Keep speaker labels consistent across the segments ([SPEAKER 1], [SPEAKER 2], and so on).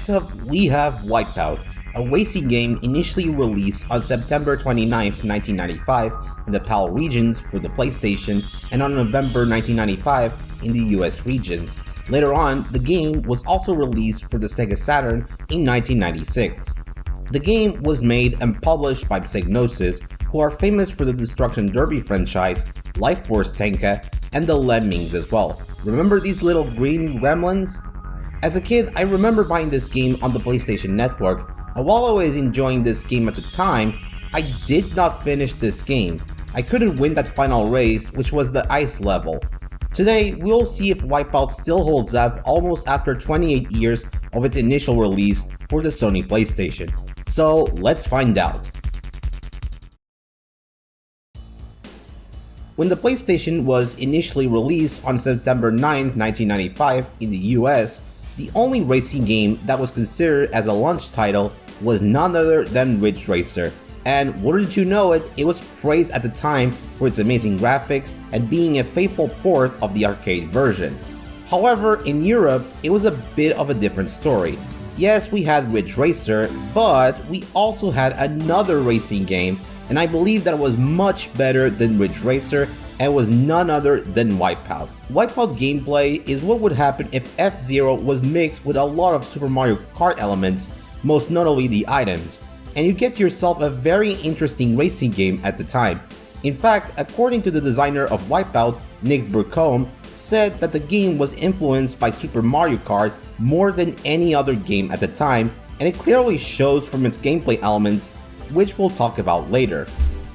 [SPEAKER 1] Next up, we have WipeOut, a racing game initially released on September 29, 1995 in the PAL regions for the PlayStation and on November 1995 in the US regions. Later on, the game was also released for the Sega Saturn in 1996. The game was made and published by Psygnosis, who are famous for the Destruction Derby franchise, Life Force Tanka, and the Lemmings as well. Remember these little green gremlins? As a kid, I remember buying this game on the PlayStation Network, and while I was enjoying this game at the time, I did not finish this game. I couldn't win that final race, which was the ice level. Today, we'll see if WipeOut still holds up almost after 28 years of its initial release for the Sony Playstation. So, let's find out. When the PlayStation was initially released on September 9, 1995 in the US, the only racing game that was considered as a launch title was none other than Ridge Racer, and wouldn't you know it, it was praised at the time for its amazing graphics and being a faithful port of the arcade version. However, in Europe, it was a bit of a different story. Yes, we had Ridge Racer, but we also had another racing game, and I believe that it was much better than Ridge Racer and was none other than WipeOut. WipeOut gameplay is what would happen if F-Zero was mixed with a lot of Super Mario Kart elements, most notably the items, and you get yourself a very interesting racing game at the time. In fact, according to the designer of WipeOut, Nick Burcombe, said that the game was influenced by Super Mario Kart more than any other game at the time, and it clearly shows from its gameplay elements, which we'll talk about later.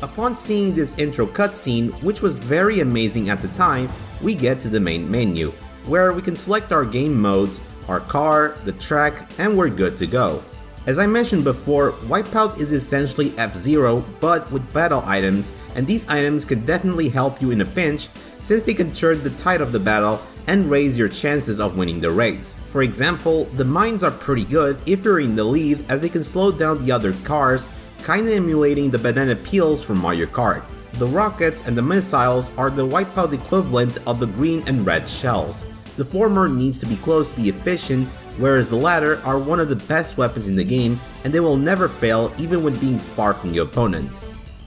[SPEAKER 1] Upon seeing this intro cutscene, which was very amazing at the time, we get to the main menu, where we can select our game modes, our car, the track, and we're good to go. As I mentioned before, WipeOut is essentially F-Zero, but with battle items, and these items can definitely help you in a pinch, since they can turn the tide of the battle and raise your chances of winning the race. For example, the mines are pretty good if you're in the lead, as they can slow down the other cars, kinda emulating the banana peels from Mario Kart. The rockets and the missiles are the WipeOut equivalent of the green and red shells. The former needs to be close to be efficient, whereas the latter are one of the best weapons in the game, and they will never fail even when being far from the opponent.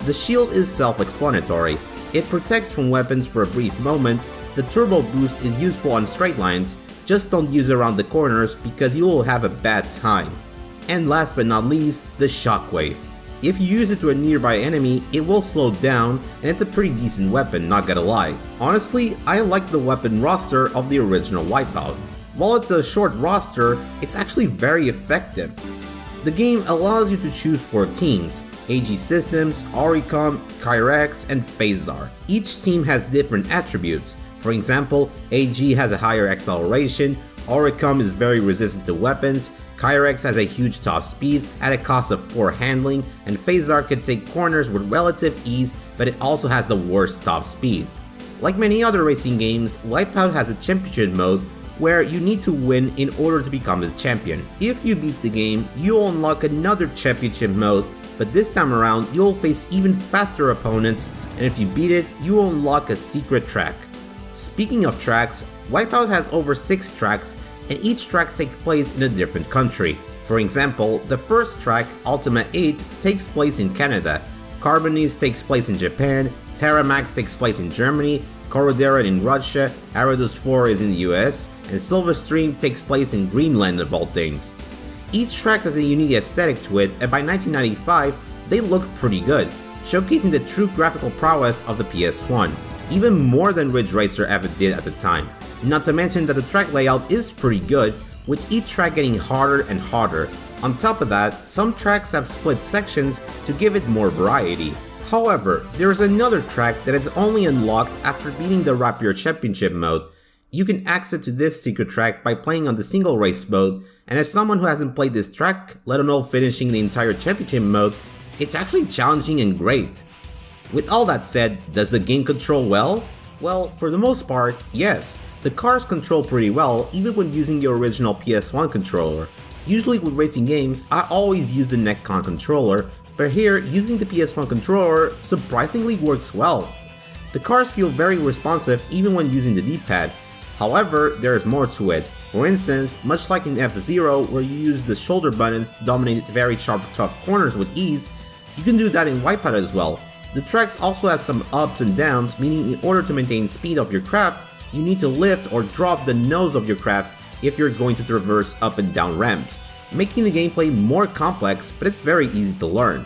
[SPEAKER 1] The shield is self-explanatory. It protects from weapons for a brief moment. The turbo boost is useful on straight lines, just don't use it around the corners because you will have a bad time. And last but not least, the shockwave. If you use it to a nearby enemy, it will slow down, and it's a pretty decent weapon, not gonna lie. Honestly, I like the weapon roster of the original WipeOut. While it's a short roster, it's actually very effective. The game allows you to choose 4 teams: AG Systems, Oricom, Kyrex, and Phasar. Each team has different attributes. For example, AG has a higher acceleration, Oricom is very resistant to weapons, Kyrex has a huge top speed at a cost of poor handling, and Phasar can take corners with relative ease, but it also has the worst top speed. Like many other racing games, WipeOut has a championship mode where you need to win in order to become the champion. If you beat the game, you'll unlock another championship mode, but this time around you'll face even faster opponents, and if you beat it, you will unlock a secret track. Speaking of tracks, WipeOut has over 6 tracks, and each track takes place in a different country. For example, the first track, Ultima 8, takes place in Canada, Carbonis takes place in Japan, Terramax takes place in Germany, Corridera in Russia, Aradus 4 is in the US, and Silverstream takes place in Greenland of all things. Each track has a unique aesthetic to it, and by 1995, they look pretty good, showcasing the true graphical prowess of the PS1, even more than Ridge Racer ever did at the time. Not to mention that the track layout is pretty good, with each track getting harder and harder. On top of that, some tracks have split sections to give it more variety. However, there is another track that is only unlocked after beating the Rapier Championship mode. You can access to this secret track by playing on the single race mode, and as someone who hasn't played this track, let alone finishing the entire championship mode, it's actually challenging and great. With all that said, does the game control well? Well, for the most part, yes. The cars control pretty well even when using the original PS1 controller. Usually with racing games, I always use the Netcon controller, but here, using the PS1 controller surprisingly works well. The cars feel very responsive even when using the D-pad. However, there is more to it. For instance, much like in F-Zero where you use the shoulder buttons to dominate very sharp tough corners with ease, you can do that in WipeOut as well. The tracks also have some ups and downs, meaning in order to maintain speed of your craft, you need to lift or drop the nose of your craft if you're going to traverse up and down ramps, making the gameplay more complex, but it's very easy to learn.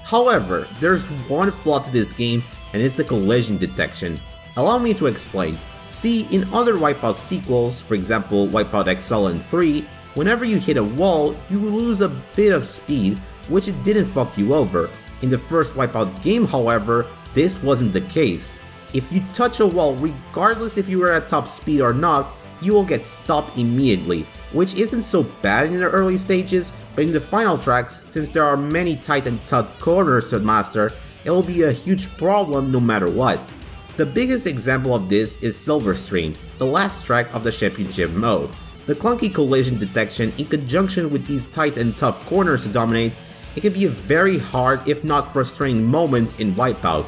[SPEAKER 1] However, there's one flaw to this game, and it's the collision detection. Allow me to explain. See, in other WipeOut sequels, for example WipeOut XL and 3, whenever you hit a wall, you lose a bit of speed, which it didn't fuck you over. In the first WipeOut game, however, this wasn't the case. If you touch a wall, regardless if you were at top speed or not, you will get stopped immediately, which isn't so bad in the early stages, but in the final tracks, since there are many tight and tough corners to master, it will be a huge problem no matter what. The biggest example of this is Silverstream, the last track of the championship mode. The clunky collision detection in conjunction with these tight and tough corners to dominate, it can be a very hard if not frustrating moment in WipeOut.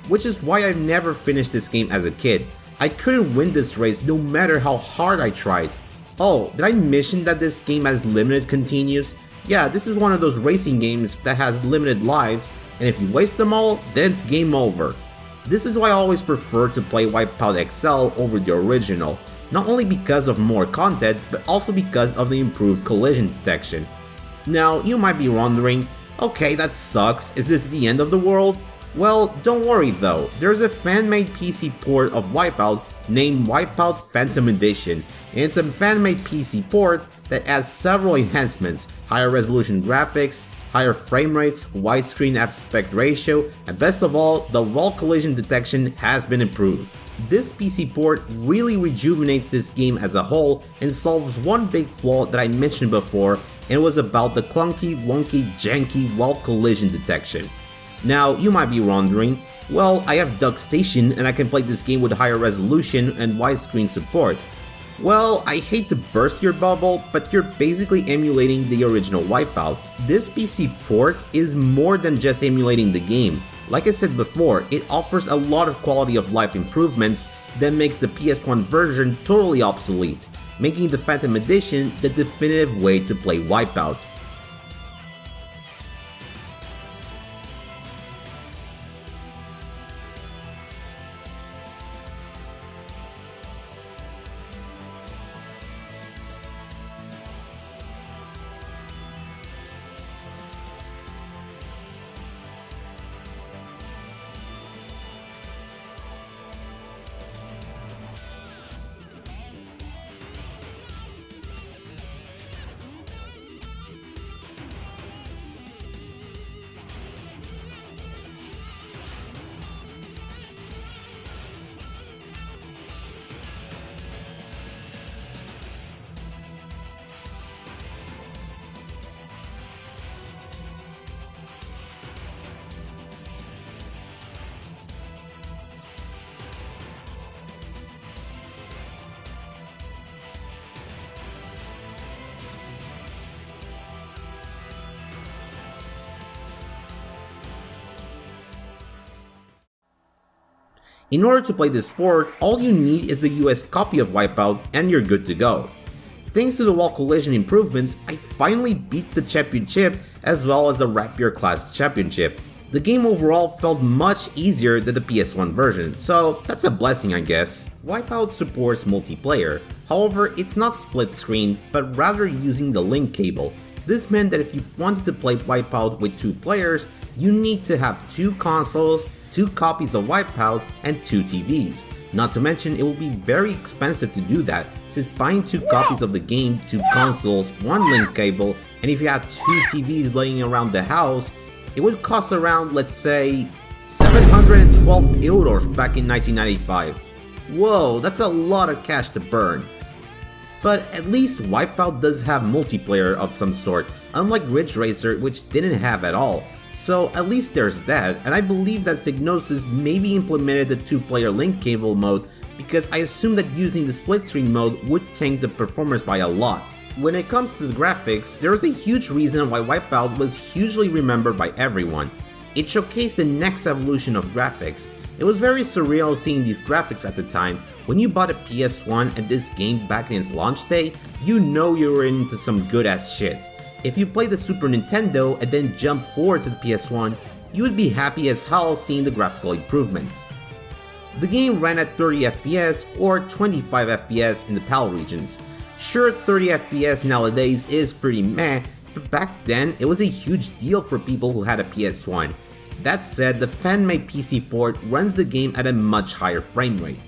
[SPEAKER 1] Which is why I never finished this game as a kid. I couldn't win this race no matter how hard I tried. Oh, did I mention that this game has limited continues? Yeah, this is one of those racing games that has limited lives, and if you waste them all, then it's game over. This is why I always prefer to play WipeOut XL over the original, not only because of more content, but also because of the improved collision detection. Now, you might be wondering, okay, that sucks, is this the end of the world? Well, don't worry though, there's a fan-made PC port of WipeOut named WipeOut Phantom Edition, and it's a fan-made PC port that adds several enhancements, higher resolution graphics, higher frame rates, widescreen aspect ratio, and best of all, the wall collision detection has been improved. This PC port really rejuvenates this game as a whole and solves one big flaw that I mentioned before, and it was about the clunky, wonky, janky wall collision detection. Now, you might be wondering, well, I have DuckStation and I can play this game with higher resolution and widescreen support. Well, I hate to burst your bubble, but you're basically emulating the original WipeOut. This PC port is more than just emulating the game. Like I said before, it offers a lot of quality of life improvements that makes the PS1 version totally obsolete, making the Phantom Edition the definitive way to play WipeOut. In order to play this port, all you need is the US copy of WipeOut and you're good to go. Thanks to the wall collision improvements, I finally beat the championship as well as the Rapier class championship. The game overall felt much easier than the PS1 version, so that's a blessing I guess. WipeOut supports multiplayer, however it's not split screen but rather using the link cable. This meant that if you wanted to play WipeOut with 2 players, you need to have 2 consoles, 2 copies of WipeOut, and 2 TVs. Not to mention it will be very expensive to do that, since buying 2 copies of the game, 2 consoles, 1 link cable, and if you had 2 TVs laying around the house, it would cost around, let's say, 712 euros back in 1995. Whoa, that's a lot of cash to burn. But at least WipeOut does have multiplayer of some sort, unlike Ridge Racer which didn't have at all. So at least there's that, and I believe that Psygnosis maybe implemented the 2-player link cable mode because I assume that using the split screen mode would tank the performance by a lot. When it comes to the graphics, there is a huge reason why WipeOut was hugely remembered by everyone. It showcased the next evolution of graphics. It was very surreal seeing these graphics at the time, When you bought a PS1 and this game back in its launch day, you know you were into some good ass shit. If you played the Super Nintendo and then jumped forward to the PS1, you would be happy as hell seeing the graphical improvements. The game ran at 30 FPS or 25 FPS in the PAL regions. Sure, 30 FPS nowadays is pretty meh, but back then it was a huge deal for people who had a PS1. That said, the fan-made PC port runs the game at a much higher frame rate.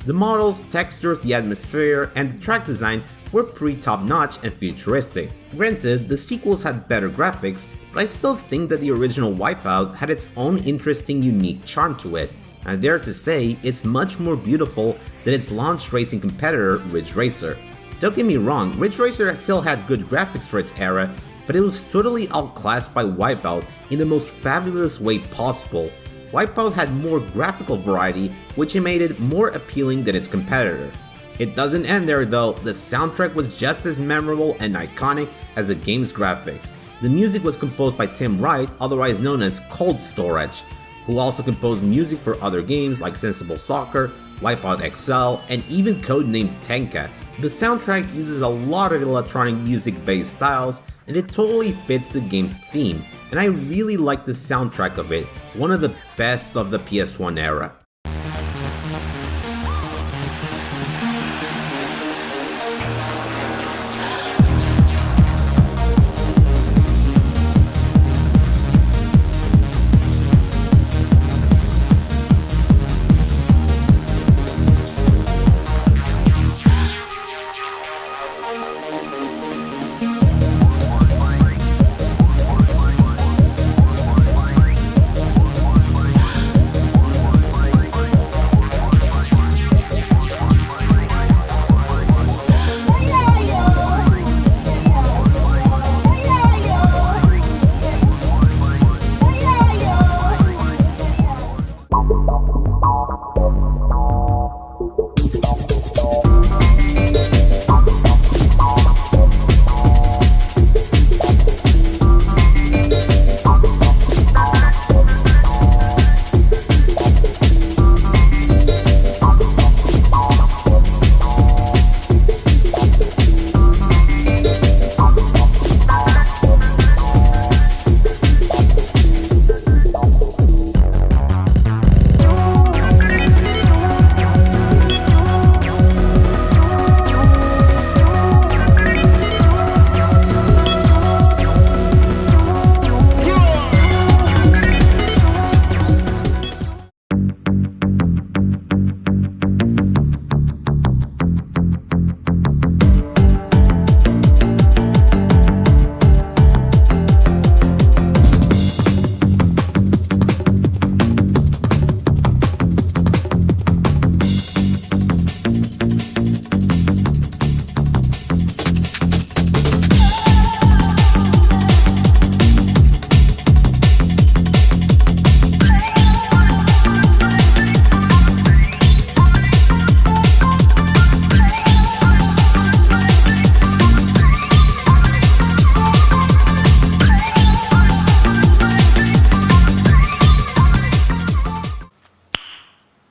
[SPEAKER 1] The models, textures, the atmosphere, and the track design were pretty top-notch and futuristic. Granted, the sequels had better graphics, but I still think that the original WipeOut had its own interesting, unique charm to it. I dare to say it's much more beautiful than its launch racing competitor, Ridge Racer. Don't get me wrong, Ridge Racer still had good graphics for its era, but it was totally outclassed by WipeOut in the most fabulous way possible. WipeOut had more graphical variety, which made it more appealing than its competitor. It doesn't end there though, the soundtrack was just as memorable and iconic as the game's graphics. The music was composed by Tim Wright, otherwise known as Cold Storage, who also composed music for other games like Sensible Soccer, WipeOut XL, and even codenamed Tenka. The soundtrack uses a lot of electronic music-based styles, and it totally fits the game's theme, and I really like the soundtrack of it, one of the best of the PS1 era.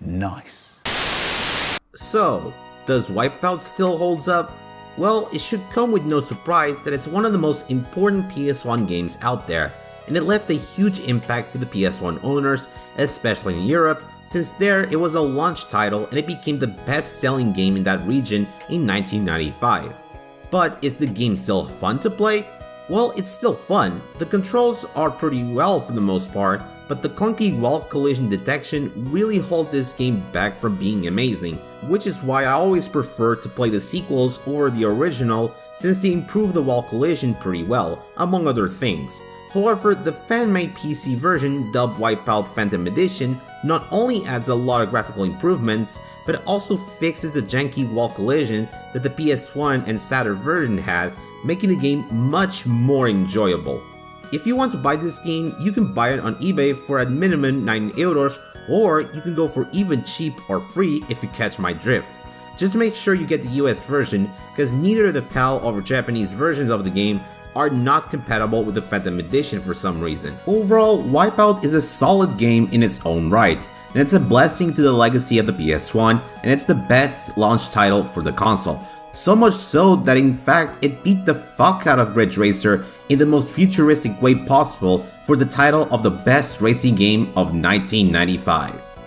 [SPEAKER 2] Nice.
[SPEAKER 1] So, does WipeOut still holds up? Well, it should come with no surprise that it's one of the most important PS1 games out there, and it left a huge impact for the PS1 owners, especially in Europe, since there it was a launch title and it became the best-selling game in that region in 1995. But is the game still fun to play? Well, it's still fun. The controls are pretty well for the most part, but the clunky wall collision detection really hold this game back from being amazing, which is why I always prefer to play the sequels over the original since they improve the wall collision pretty well, among other things. However, the fan-made PC version, dubbed WipeOut Phantom Edition, not only adds a lot of graphical improvements, but it also fixes the janky wall collision that the PS1 and Saturn version had, making the game much more enjoyable. If you want to buy this game, you can buy it on eBay for at minimum 9 euros, or you can go for even cheap or free if you catch my drift. Just make sure you get the US version, because neither the PAL or Japanese versions of the game are not compatible with the Phantom Edition for some reason. Overall, WipeOut is a solid game in its own right, and it's a blessing to the legacy of the PS1, and it's the best launch title for the console. So much so that in fact it beat the fuck out of Ridge Racer in the most futuristic way possible for the title of the best racing game of 1995.